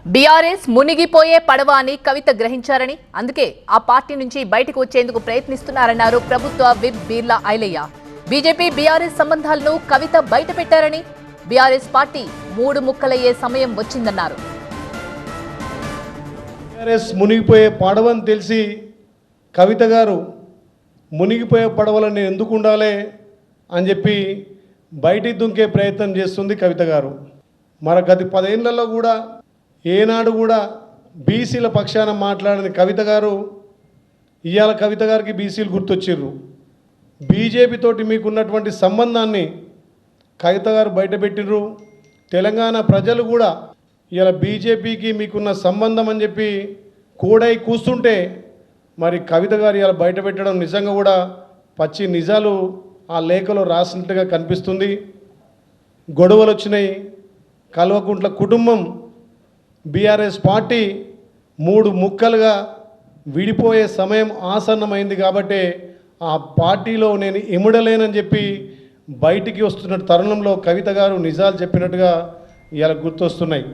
BRS మునిగిపోయే పడవ అని కవిత గ్రహించారని అందుకే ఆ పార్టీ నుంచి బయటకు వచ్చేందుకు ప్రయత్నిస్తున్నారన్నారు ప్రభుత్వ whip Beerla Ailaiah. BJP BRS సంబంధాలను కవిత బయట పెట్టారని, బీఆర్ఎస్ పార్టీ మూడు ముక్కలయ్యే సమయం వచ్చిందన్నారు. బీఆర్ఎస్ మునిగిపోయే పడవని తెలిసి కవిత గారు మునిగిపోయే పడవలని ఎందుకు ఉండాలి అని చెప్పి బయటికి దుంకే ప్రయత్నం చేస్తుంది కవిత గారు. మరి గత 10 ఏళ్లలో కూడా ఏనాడు కూడా బీసీల పక్షాన మాట్లాడిన కవిత గారు ఇవాళ కవిత గారికి బీసీలు గుర్తొచ్చిర్రు. బీజేపీ తోటి మీకున్నటువంటి సంబంధాన్ని కవిత గారు బయటపెట్టిర్రు. తెలంగాణ ప్రజలు కూడా ఇవాళ బీజేపీకి మీకున్న సంబంధం అని చెప్పి కూడై కూస్తుంటే మరి కవిత గారు ఇవాళ బయటపెట్టడం నిజంగా కూడా పచ్చి నిజాలు ఆ లేఖలో రాసినట్టుగా కనిపిస్తుంది. గొడవలు వచ్చినాయి. కల్వకుంట్ల కుటుంబం బీఆర్ఎస్ పార్టీ మూడు ముక్కలుగా విడిపోయే సమయం ఆసన్నమైంది కాబట్టి ఆ పార్టీలో నేను ఇముడలేనని చెప్పి బయటికి వస్తున్న తరుణంలో కవిత గారు నిజాలు చెప్పినట్టుగా ఇవాళ గుర్తొస్తున్నాయి.